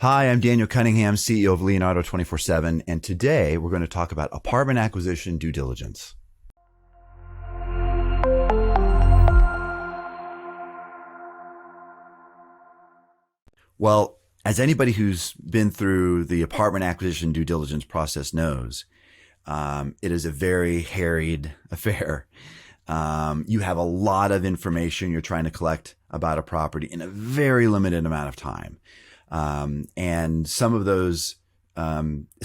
Hi, I'm Daniel Cunningham, CEO of Leonardo247, and today we're going to talk about apartment acquisition due diligence. Well, as anybody who's been through the apartment acquisition due diligence process knows, it is a very harried affair. You have a lot of information you're trying to collect about a property in a very limited amount of time. And some of the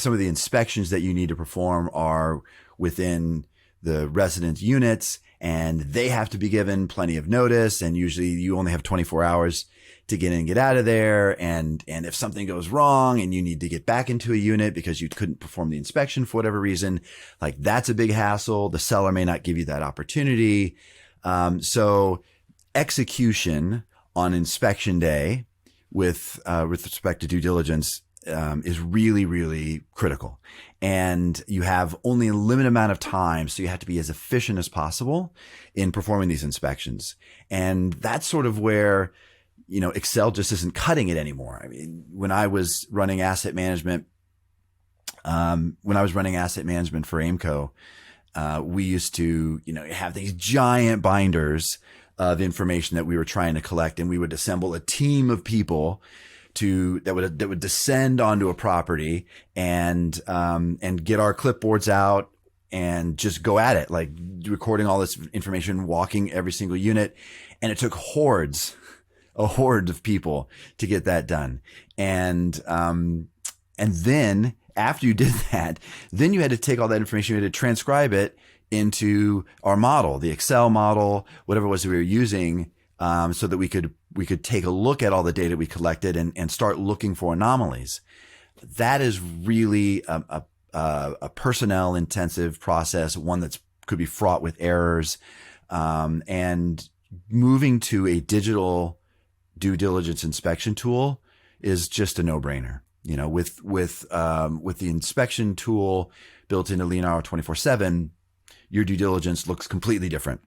inspections that you need to perform are within the resident units, and they have to be given plenty of notice. And usually you only have 24 hours to get in and get out of there. And if something goes wrong and you need to get back into a unit because you couldn't perform the inspection for whatever reason, like that's a big hassle. The seller may not give you that opportunity. So execution on inspection day with respect to due diligence is really, really critical. And you have only a limited amount of time, so you have to be as efficient as possible in performing these inspections. And that's sort of where, Excel just isn't cutting it anymore. I mean, when I was running asset management, for Aimco, we used to, have these giant binders of information that we were trying to collect, and we would assemble a team of people that would descend onto a property and get our clipboards out and just go at it, like recording all this information, walking every single unit. And it took a horde of people to get that done. And then after you did that, then you had to take all that information, you had to transcribe it into our model, the Excel model, whatever it was that we were using, so that we could take a look at all the data we collected and start looking for anomalies. That is really a personnel intensive process, one that could be fraught with errors. And moving to a digital due diligence inspection tool is just a no-brainer. With the inspection tool built into Leonardo247, your due diligence looks completely different.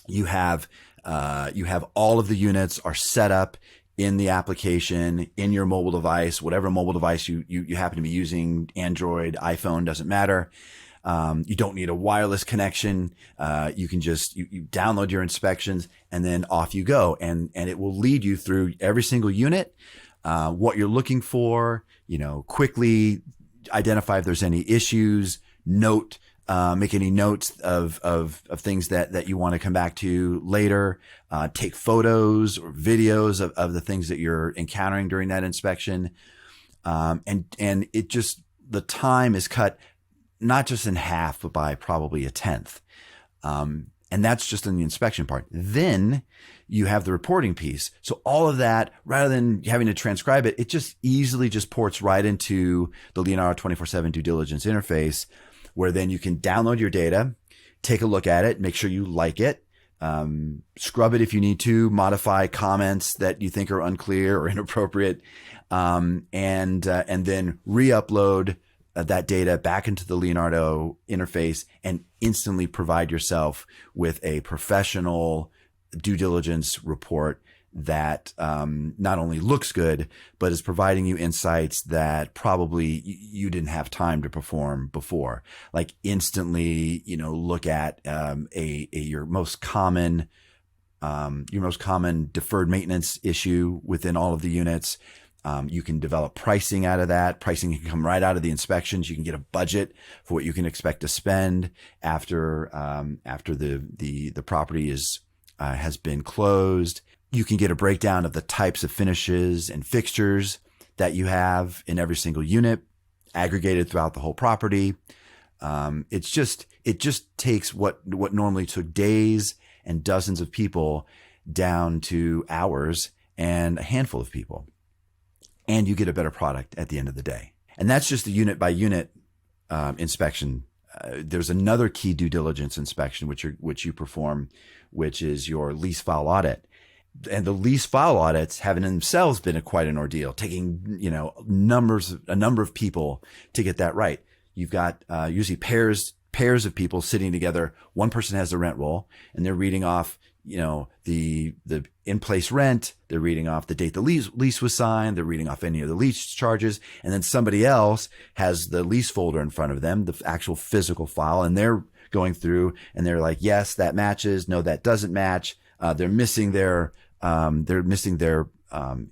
You have all of the units are set up in the application, in your mobile device, whatever mobile device you happen to be using, Android, iPhone, doesn't matter. You don't need a wireless connection. You can just, you download your inspections and then off you go. And it will lead you through every single unit, what you're looking for, quickly identify if there's any issues, make any notes of things that you want to come back to later, take photos or videos of the things that you're encountering during that inspection. And it just, the time is cut not just in half, but by probably a tenth. And that's just in the inspection part. Then you have the reporting piece. So all of that, rather than having to transcribe it, it just easily just ports right into the Leonardo247 due diligence interface, where then you can download your data, take a look at it, make sure you like it, scrub it if you need to, modify comments that you think are unclear or inappropriate, and then re-upload that data back into the Leonardo interface and instantly provide yourself with a professional due diligence report that not only looks good, but is providing you insights that probably you didn't have time to perform before. Like instantly, look at your most common deferred maintenance issue within all of the units. You can develop pricing out of that. Pricing can come right out of the inspections. You can get a budget for what you can expect to spend after the property has been closed. You can get a breakdown of the types of finishes and fixtures that you have in every single unit, aggregated throughout the whole property. It just takes what normally took days and dozens of people down to hours and a handful of people. And you get a better product at the end of the day. And that's just the unit by unit inspection. There's another key due diligence inspection which you perform, which is your lease file audit. And the lease file audits have in themselves been quite an ordeal, taking a number of people to get that right. You've got usually pairs of people sitting together. One person has the rent roll, and they're reading off the in-place rent. They're reading off the date the lease was signed. They're reading off any of the lease charges. And then somebody else has the lease folder in front of them, the actual physical file, and they're going through and they're like, yes, that matches. No, that doesn't match. They're missing their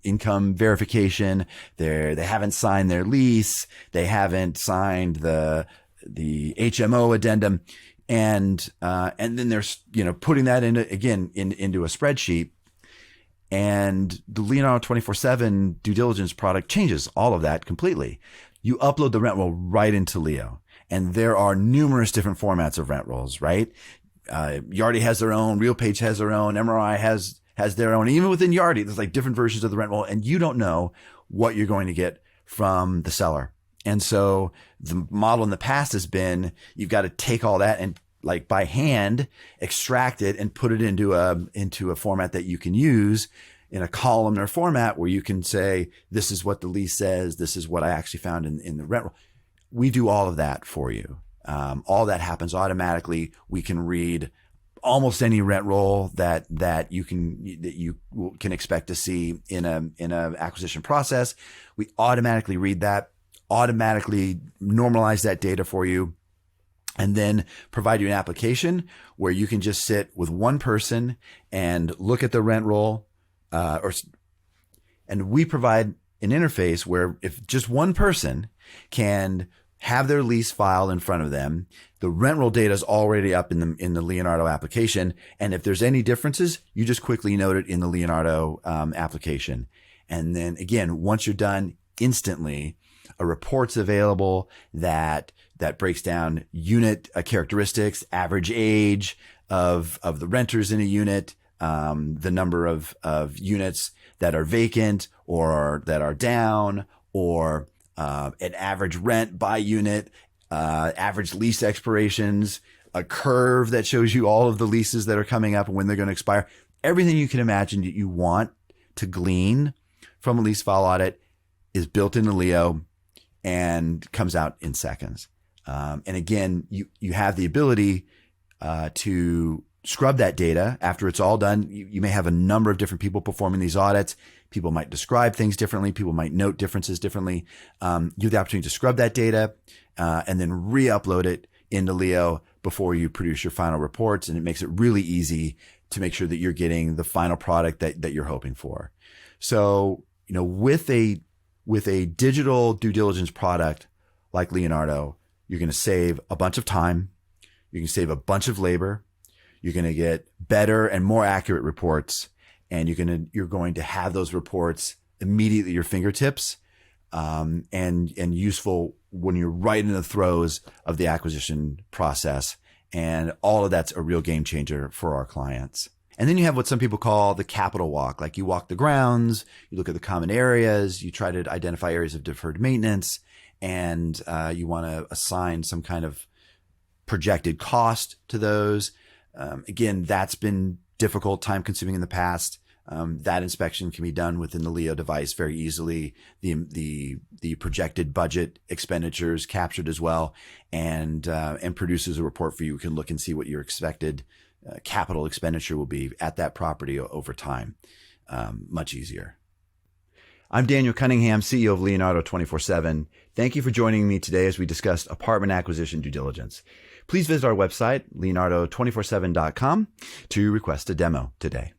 income verification. They haven't signed their lease. They haven't signed the HMO addendum. And then there's, putting that into a spreadsheet, and the Leonardo247 due diligence product changes all of that completely. You upload the rent roll right into Leo, and there are numerous different formats of rent rolls, right? Yardi has their own, RealPage has their own, MRI has their own. Even within Yardi, there's like different versions of the rent roll, and you don't know what you're going to get from the seller. And so the model in the past has been, you've got to take all that and like by hand extract it and put it into a format that you can use in a columnar format where you can say, this is what the lease says. This is what I actually found in the rent roll. We do all of that for you. All that happens automatically. We can read almost any rent roll that you can expect to see in a acquisition process. We automatically read that, automatically normalize that data for you, and then provide you an application where you can just sit with one person and look at the rent roll, and we provide an interface where if just one person can have their lease file in front of them, the rent roll data is already up in the Leonardo application. And if there's any differences, you just quickly note it in the Leonardo application. And then again, once you're done, instantly a report's available that breaks down unit characteristics, average age of the renters in a unit, the number of units that are vacant or that are down, or an average rent by unit, average lease expirations, a curve that shows you all of the leases that are coming up and when they're going to expire. Everything you can imagine that you want to glean from a lease file audit is built into Leo and comes out in seconds. And again, you have the ability to scrub that data after it's all done. You may have a number of different people performing these audits. People might describe things differently. People might note differences differently. You have the opportunity to scrub that data and then re-upload it into Leo before you produce your final reports. And it makes it really easy to make sure that you're getting the final product that you're hoping for. So, with a digital due diligence product like Leonardo, you're going to save a bunch of time. You can save a bunch of labor. You're going to get better and more accurate reports, and you're going to have those reports immediately at your fingertips, and useful when you're right in the throes of the acquisition process. And all of that's a real game changer for our clients. And then you have what some people call the capital walk. Like you walk the grounds, you look at the common areas, you try to identify areas of deferred maintenance, and you want to assign some kind of projected cost to those. Again, that's been difficult, time consuming in the past. That inspection can be done within the Leo device very easily. The projected budget expenditures captured as well, and produces a report for you. You can look and see what your expected capital expenditure will be at that property over time. Much easier. I'm Daniel Cunningham, CEO of Leonardo247. Thank you for joining me today as we discussed apartment acquisition due diligence. Please visit our website, Leonardo247.com, to request a demo today.